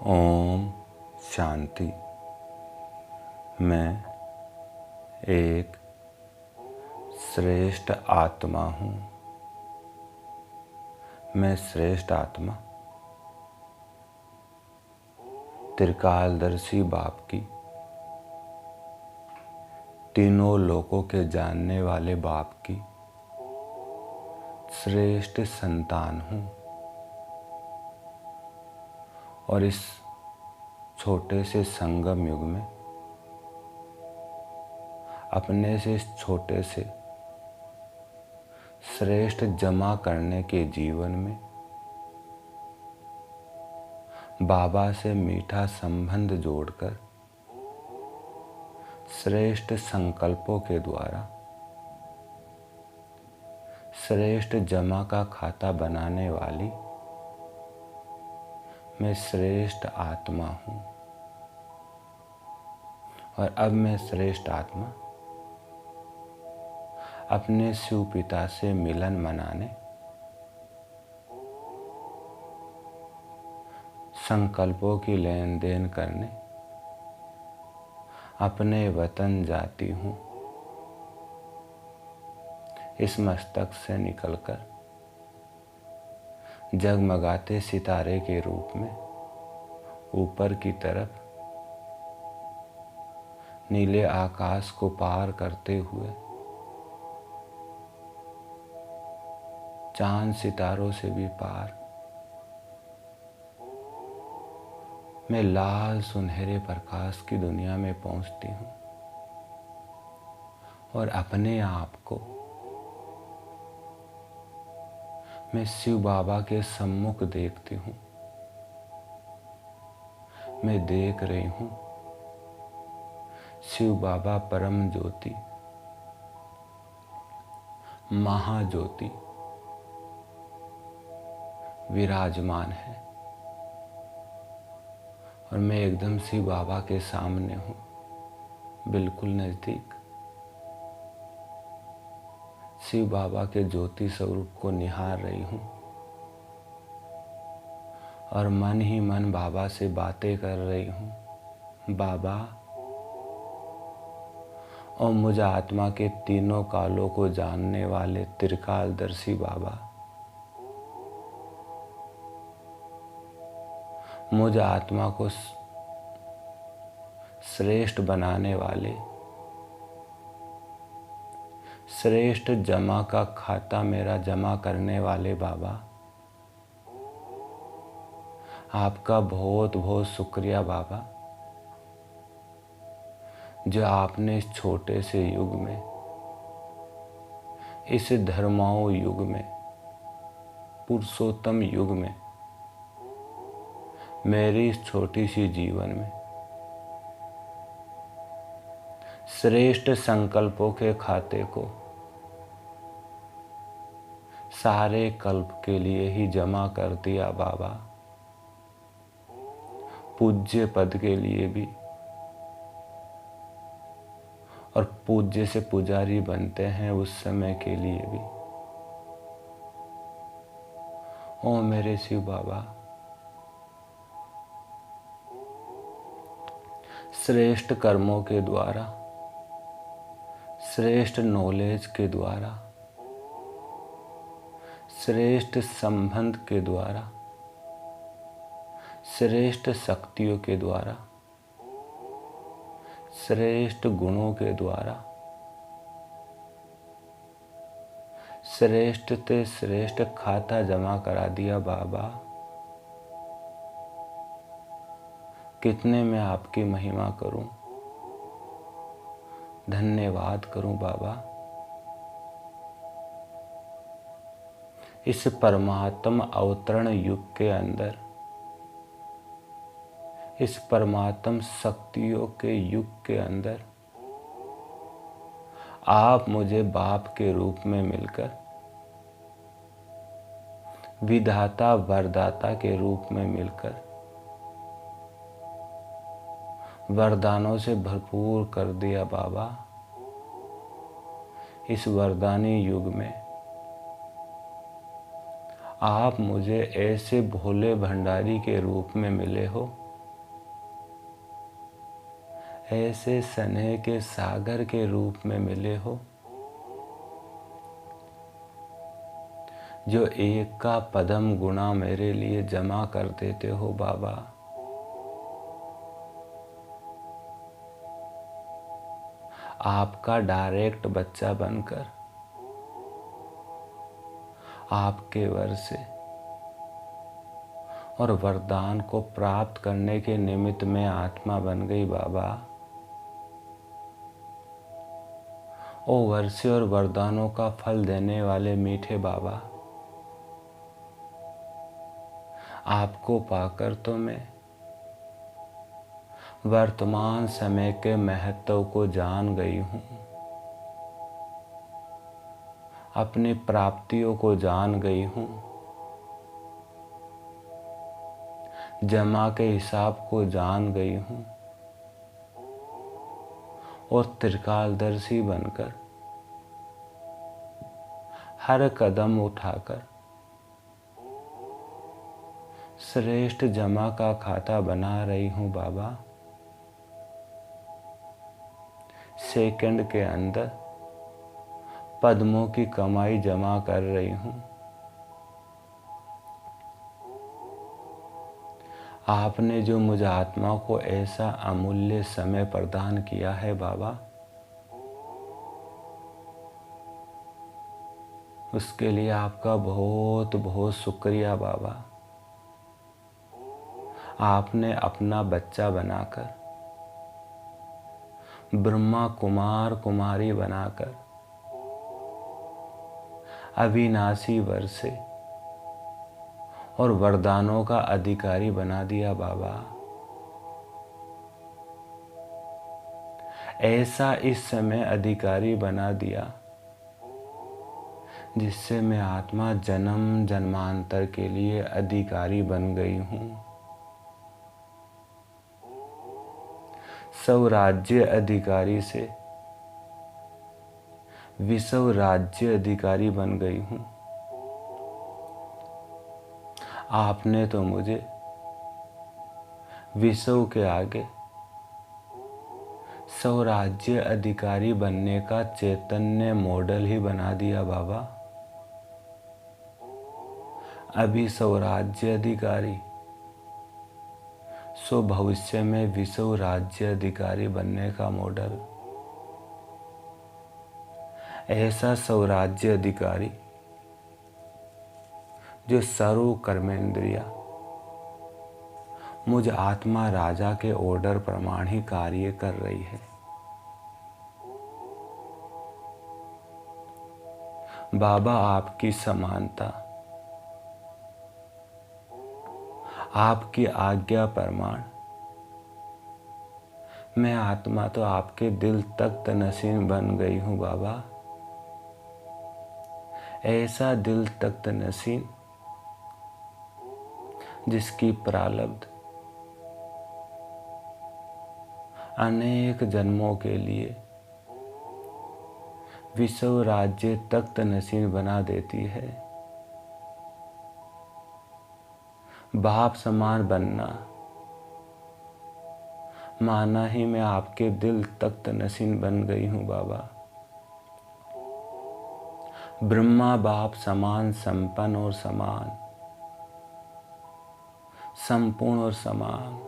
ओम शांति। मैं एक श्रेष्ठ आत्मा हूँ। मैं श्रेष्ठ आत्मा त्रिकालदर्शी बाप की, तीनों लोकों के जानने वाले बाप की श्रेष्ठ संतान हूँ। और इस छोटे से संगम युग में अपने से इस छोटे से श्रेष्ठ जमा करने के जीवन में बाबा से मीठा संबंध जोड़कर श्रेष्ठ संकल्पों के द्वारा श्रेष्ठ जमा का खाता बनाने वाली मैं श्रेष्ठ आत्मा हूँ। और अब मैं श्रेष्ठ आत्मा अपने शिव पिता से मिलन मनाने संकल्पों की लेन देन करने अपने वतन जाती हूँ। इस मस्तक से निकलकर जगमगाते सितारे के रूप में ऊपर की तरफ नीले आकाश को पार करते हुए चांद सितारों से भी पार मैं लाल सुनहरे प्रकाश की दुनिया में पहुंचती हूँ। और अपने आप को मैं शिव बाबा के सम्मुख देखती हूँ। मैं देख रही हूँ शिव बाबा परम ज्योति महाज्योति विराजमान है। और मैं एकदम शिव बाबा के सामने हूँ, बिल्कुल नजदीक। शिव बाबा के ज्योति स्वरूप को निहार रही हूँ और मन ही मन बाबा से बातें कर रही हूँ। बाबा और मुझ आत्मा के तीनों कालों को जानने वाले त्रिकालदर्शी बाबा, मुझ आत्मा को श्रेष्ठ बनाने वाले श्रेष्ठ जमा का खाता मेरा जमा करने वाले बाबा, आपका बहुत बहुत शुक्रिया बाबा, जो आपने इस छोटे से युग में, इस धर्माओं युग में, पुरुषोत्तम युग में, मेरी इस छोटी सी जीवन में श्रेष्ठ संकल्पों के खाते को सारे कल्प के लिए ही जमा कर दिया बाबा। पूज्य पद के लिए भी, और पूज्य से पुजारी बनते हैं उस समय के लिए भी। ओ मेरे शिव बाबा, श्रेष्ठ कर्मों के द्वारा, श्रेष्ठ नॉलेज के द्वारा, श्रेष्ठ संबंध के द्वारा, श्रेष्ठ शक्तियों के द्वारा, श्रेष्ठ गुणों के द्वारा, श्रेष्ठ से श्रेष्ठ खाता जमा करा दिया बाबा। कितने मैं आपकी महिमा करूं, धन्यवाद करूं बाबा। इस परमात्म अवतरण युग के अंदर, इस परमात्म शक्तियों के युग के अंदर आप मुझे बाप के रूप में मिलकर विधाता वरदाता के रूप में मिलकर वरदानों से भरपूर कर दिया बाबा। इस वरदानी युग में आप मुझे ऐसे भोले भंडारी के रूप में मिले हो ऐसे स्नेह के सागर के रूप में मिले हो, जो एक का पदम गुना मेरे लिए जमा कर देते हो बाबा। आपका डायरेक्ट बच्चा बनकर आपके वर से और वरदान को प्राप्त करने के निमित्त में आत्मा बन गई बाबा। ओ वर से और वरदानों का फल देने वाले मीठे बाबा, आपको पाकर तो मैं वर्तमान समय के महत्व को जान गई हूँ, अपनी प्राप्तियों को जान गई हूँ, जमा के हिसाब को जान गई हूँ और त्रिकालदर्शी बनकर हर कदम उठाकर श्रेष्ठ जमा का खाता बना रही हूँ बाबा। सेकंड के अंदर पद्मों की कमाई जमा कर रही हूँ। आपने जो मुझ आत्मा को ऐसा अमूल्य समय प्रदान किया है बाबा, उसके लिए आपका बहुत बहुत शुक्रिया बाबा। आपने अपना बच्चा बनाकर, ब्रह्मा कुमार कुमारी बनाकर अविनाशी वर से और वरदानों का अधिकारी बना दिया बाबा। ऐसा इस समय अधिकारी बना दिया जिससे मैं आत्मा जन्म जन्मांतर के लिए अधिकारी बन गई हूँ। स्वराज्य अधिकारी से विश्व राज्य अधिकारी बन गई हूँ। आपने तो मुझे विश्व के आगे स्वराज्य अधिकारी बनने का चैतन्य मॉडल ही बना दिया बाबा। अभी स्वराज्य अधिकारी, सो भविष्य में विश्व राज्य अधिकारी बनने का मॉडल। ऐसा स्वराज्य अधिकारी जो सर्व कर्मेंद्रिया मुझ आत्मा राजा के ऑर्डर प्रमाण ही कार्य कर रही है। बाबा, आपकी समानता, आपकी आज्ञा प्रमाण मैं आत्मा तो आपके दिल तख्त नशीन बन गई हूँ बाबा। ऐसा दिल तख्त नशीन जिसकी प्रारब्ध अनेक जन्मों के लिए विश्व राज्य तख्त नशीन बना देती है। बाप समान बनना माना ही मैं आपके दिल तख्त नशीन बन गई हूँ बाबा। ब्रह्मा बाप समान संपन्न और समान, संपूर्ण और समान,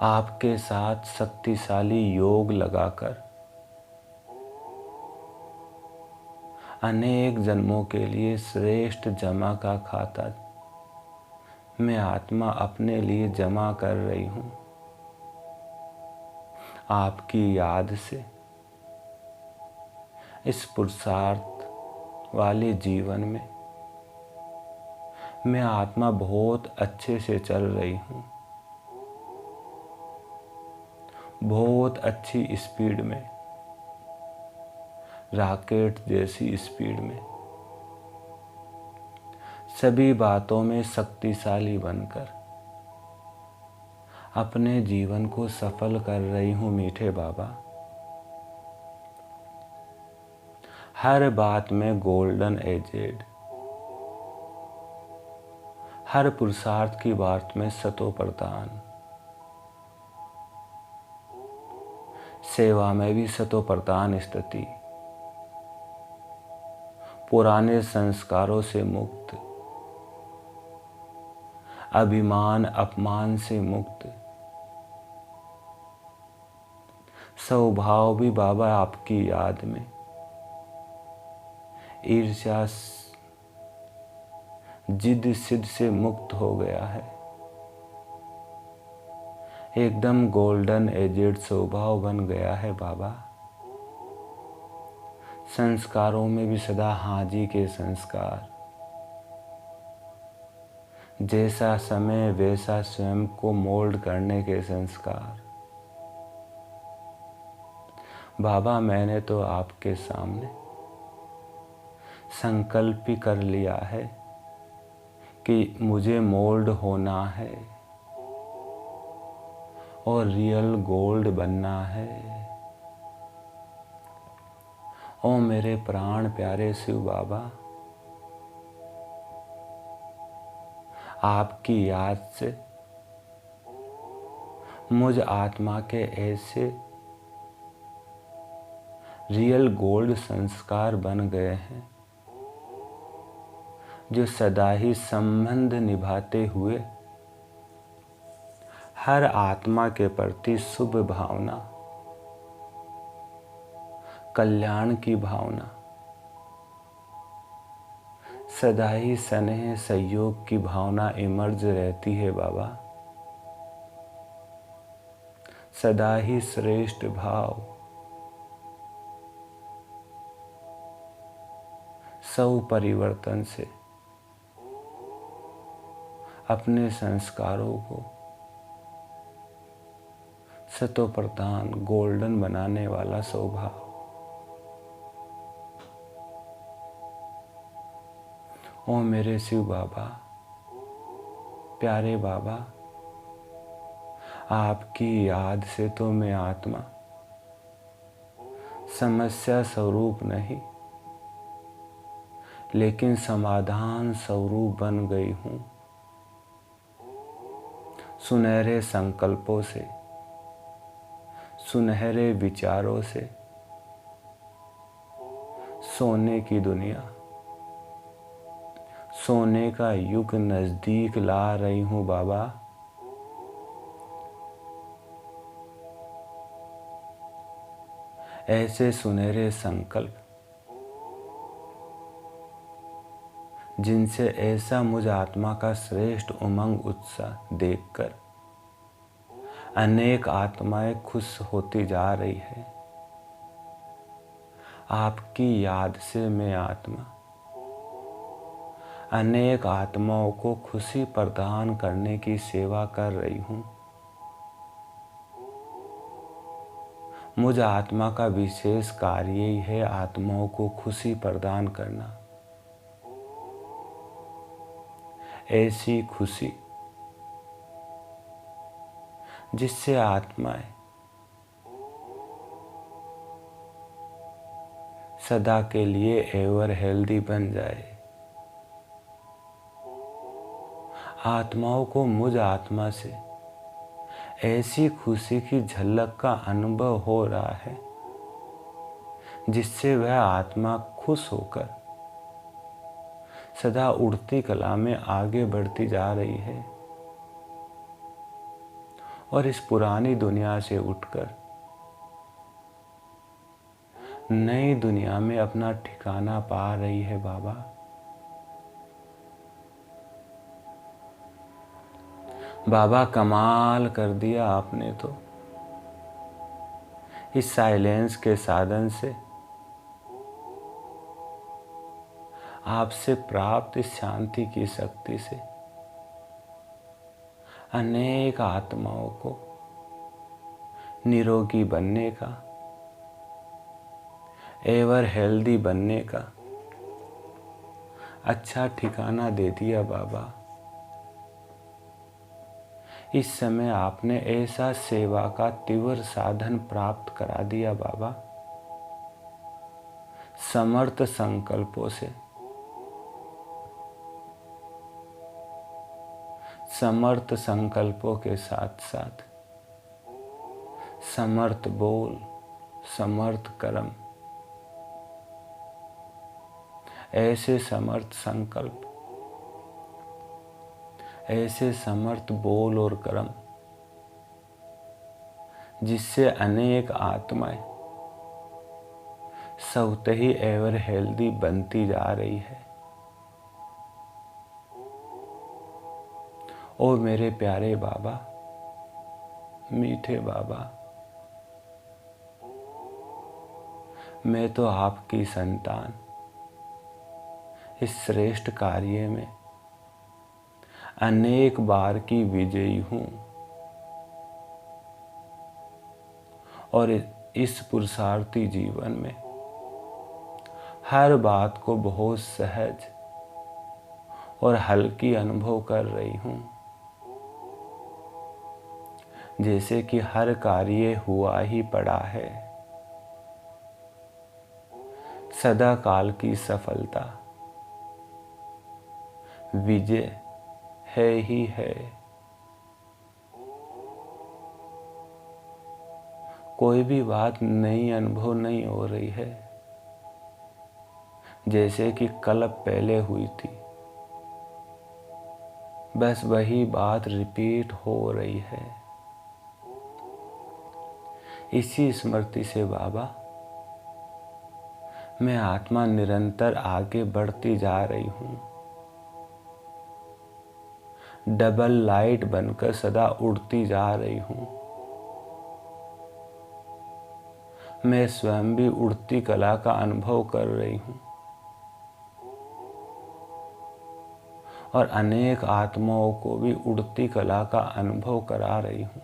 आपके साथ शक्तिशाली योग लगाकर अनेक जन्मों के लिए श्रेष्ठ जमा का खाता मैं आत्मा अपने लिए जमा कर रही हूँ। आपकी याद से इस पुरुषार्थ वाले जीवन में मैं आत्मा बहुत अच्छे से चल रही हूँ, बहुत अच्छी स्पीड में, रॉकेट जैसी स्पीड में, सभी बातों में शक्तिशाली बनकर अपने जीवन को सफल कर रही हूँ मीठे बाबा। हर बात में गोल्डन एजेड, हर पुरुषार्थ की बात में सतो प्रदान, सेवा में भी सतोप्रधान स्थिति, पुराने संस्कारों से मुक्त, अभिमान अपमान से मुक्त, स्वभाव भी बाबा आपकी याद में, ईर्ष्या जिद सिद्ध से मुक्त हो गया है। एकदम गोल्डन एजेड स्वभाव बन गया है बाबा। संस्कारों में भी सदा हाजी के संस्कार, जैसा समय वैसा स्वयं को मोल्ड करने के संस्कार। बाबा मैंने तो आपके सामने संकल्प ही कर लिया है कि मुझे मोल्ड होना है और रियल गोल्ड बनना है। ओ मेरे प्राण प्यारे शिव बाबा, आपकी याद से मुझ आत्मा के ऐसे रियल गोल्ड संस्कार बन गए हैं जो सदा ही संबंध निभाते हुए हर आत्मा के प्रति शुभ भावना, कल्याण की भावना, सदा ही स्नेह सहयोग की भावना इमर्ज रहती है बाबा। सदा ही श्रेष्ठ भाव, सब परिवर्तन से अपने संस्कारों को सतोप्रधान गोल्डन बनाने वाला स्वभाव। ओ मेरे शिव बाबा, प्यारे बाबा, आपकी याद से तो मैं आत्मा समस्या स्वरूप नहीं लेकिन समाधान स्वरूप बन गई हूँ। सुनहरे संकल्पों से, सुनहरे विचारों से सोने की दुनिया, सोने का युग नजदीक ला रही हूँ बाबा। ऐसे सुनहरे संकल्प जिनसे ऐसा मुझ आत्मा का श्रेष्ठ उमंग उत्साह देखकर अनेक आत्माएं खुश होती जा रही है। आपकी याद से मैं आत्मा अनेक आत्माओं को खुशी प्रदान करने की सेवा कर रही हूँ। मुझ आत्मा का विशेष कार्य ही है आत्माओं को खुशी प्रदान करना। ऐसी खुशी जिससे आत्माएं सदा के लिए एवर हेल्दी बन जाए। आत्माओं को मुझ आत्मा से ऐसी खुशी की झलक का अनुभव हो रहा है जिससे वह आत्मा खुश होकर सदा उड़ती कला में आगे बढ़ती जा रही है और इस पुरानी दुनिया से उठकर नई दुनिया में अपना ठिकाना पा रही है बाबा। बाबा कमाल कर दिया आपने तो। इस साइलेंस के साधन से आपसे प्राप्त इस शांति की शक्ति से अनेक आत्माओं को निरोगी बनने का, एवर हेल्दी बनने का अच्छा ठिकाना दे दिया बाबा। इस समय आपने ऐसा सेवा का तीव्र साधन प्राप्त करा दिया बाबा। समर्थ संकल्पों से, समर्थ संकल्पों के साथ साथ समर्थ बोल, समर्थ कर्म, ऐसे समर्थ संकल्प, ऐसे समर्थ बोल और कर्म जिससे अनेक आत्माएं स्वतः ही एवर हेल्दी बनती जा रही है। ओ मेरे प्यारे बाबा, मीठे बाबा, मैं तो आपकी संतान इस श्रेष्ठ कार्य में अनेक बार की विजयी हूँ और इस पुरुषार्थी जीवन में हर बात को बहुत सहज और हल्की अनुभव कर रही हूँ, जैसे कि हर कार्य हुआ ही पड़ा है। सदा काल की सफलता विजय है ही है। कोई भी बात नई अनुभव नहीं हो रही है, जैसे कि कल पहले हुई थी, बस वही बात रिपीट हो रही है। इसी स्मृति से बाबा मैं आत्मा निरंतर आगे बढ़ती जा रही हूँ, डबल लाइट बनकर सदा उड़ती जा रही हूँ। मैं स्वयं भी उड़ती कला का अनुभव कर रही हूँ और अनेक आत्माओं को भी उड़ती कला का अनुभव करा रही हूँ।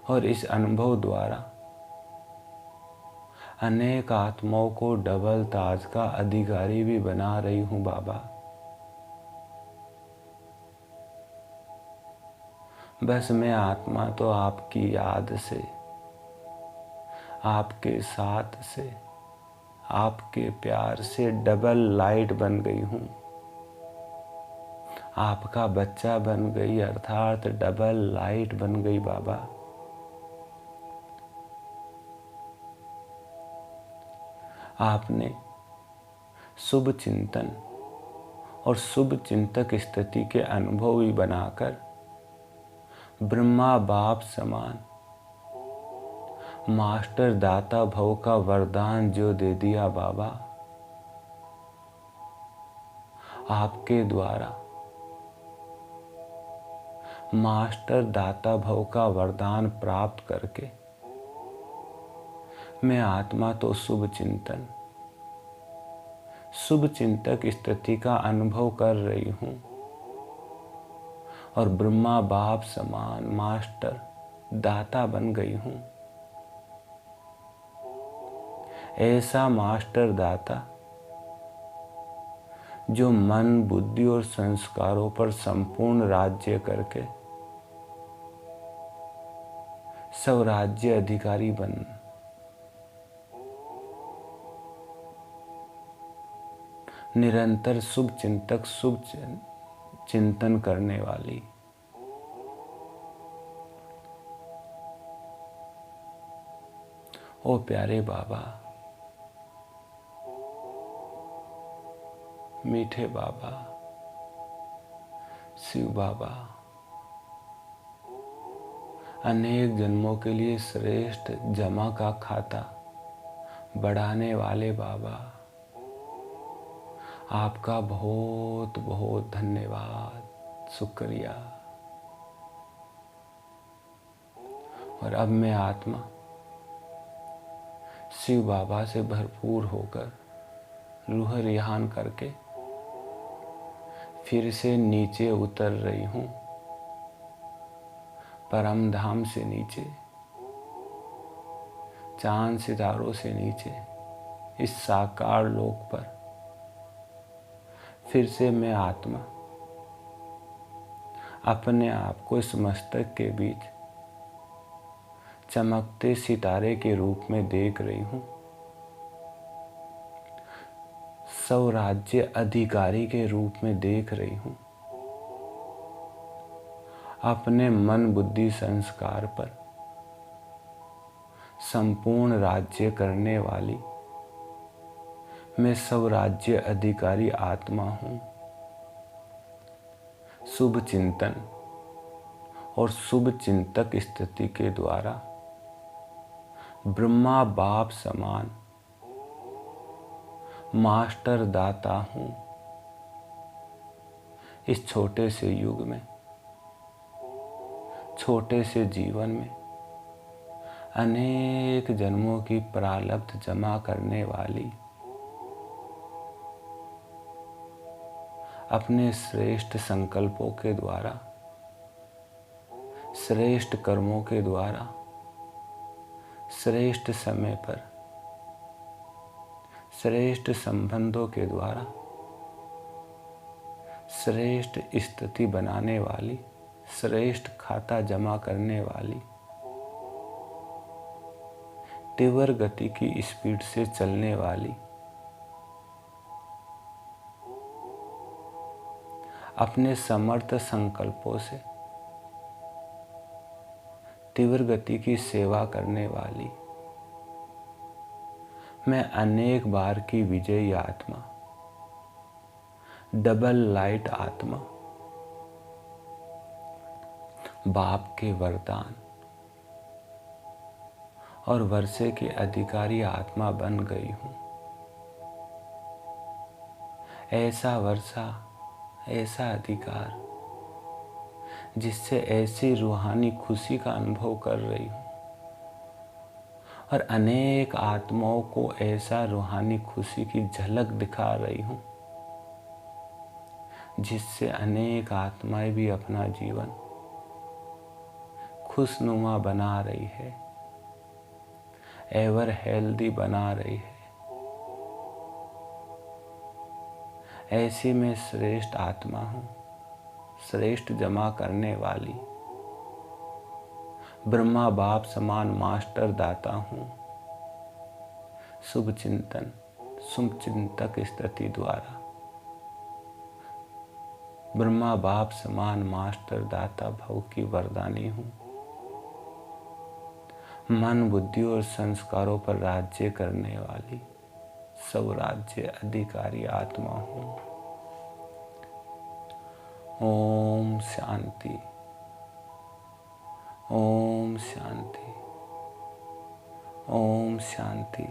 और इस अनुभव द्वारा अनेक आत्माओं को डबल ताज का अधिकारी भी बना रही हूँ बाबा। बस मैं आत्मा तो आपकी याद से, आपके साथ से, आपके प्यार से डबल लाइट बन गई हूँ, आपका बच्चा बन गई, अर्थात डबल लाइट बन गई बाबा। आपने शुभ चिंतन और शुभ चिंतक स्थिति के अनुभव भी बनाकर ब्रह्मा बाप समान मास्टर दाता भव का वरदान जो दे दिया बाबा। आपके द्वारा मास्टर दाता भव का वरदान प्राप्त करके मैं आत्मा तो शुभ चिंतन, शुभ चिंतक स्थिति का अनुभव कर रही हूँ और ब्रह्मा बाप समान मास्टर दाता बन गई हूँ। ऐसा मास्टर दाता जो मन, बुद्धि और संस्कारों पर संपूर्ण राज्य करके स्वराज्य अधिकारी बन, निरंतर शुभ चिंतक, शुभ चिंतन करने वाली, ओ प्यारे बाबा, मीठे बाबा, शिव बाबा, अनेक जन्मों के लिए श्रेष्ठ जमा का खाता बढ़ाने वाले बाबा, आपका बहुत बहुत धन्यवाद, शुक्रिया। और अब मैं आत्मा शिव बाबा से भरपूर होकर रूह रिहान करके फिर से नीचे उतर रही हूँ, परम धाम से नीचे, चांद सितारों से नीचे, इस साकार लोक पर फिर से मैं आत्मा अपने आप को इस मस्तक के बीच चमकते सितारे के रूप में देख रही हूँ, स्वराज्य अधिकारी के रूप में देख रही हूँ। अपने मन बुद्धि संस्कार पर संपूर्ण राज्य करने वाली मैं स्वराज्य अधिकारी आत्मा हूँ। शुभ चिंतन और शुभ चिंतक स्थिति के द्वारा ब्रह्मा बाप समान मास्टर दाता हूँ। इस छोटे से युग में, छोटे से जीवन में अनेक जन्मों की प्रारब्ध जमा करने वाली अपने श्रेष्ठ संकल्पों के द्वारा, श्रेष्ठ कर्मों के द्वारा, श्रेष्ठ समय पर, श्रेष्ठ संबंधों के द्वारा श्रेष्ठ स्थिति बनाने वाली, श्रेष्ठ खाता जमा करने वाली, तीव्र गति की स्पीड से चलने वाली, अपने समर्थ संकल्पों से तीव्र गति की सेवा करने वाली मैं अनेक बार की विजयी आत्मा, डबल लाइट आत्मा, बाप के वरदान और वर्षे के अधिकारी आत्मा बन गई हूँ। ऐसा वर्षा, ऐसा अधिकार जिससे ऐसी रूहानी खुशी का अनुभव कर रही हूँ और अनेक आत्माओं को ऐसा रूहानी खुशी की झलक दिखा रही हूँ जिससे अनेक आत्माएं भी अपना जीवन खुशनुमा बना रही है, एवर हेल्दी बना रही है। ऐसी मैं श्रेष्ठ आत्मा हूँ, श्रेष्ठ जमा करने वाली ब्रह्मा बाप समान मास्टर दाता हूँ। शुभ चिंतन, शुभ चिंतक स्थिति द्वारा ब्रह्मा बाप समान मास्टर दाता भव की वरदानी हूँ। मन बुद्धि और संस्कारों पर राज्य करने वाली स्वराज्य अधिकारी आत्मा हूँ। ओम शांति, ओम शांति, ओम शांति।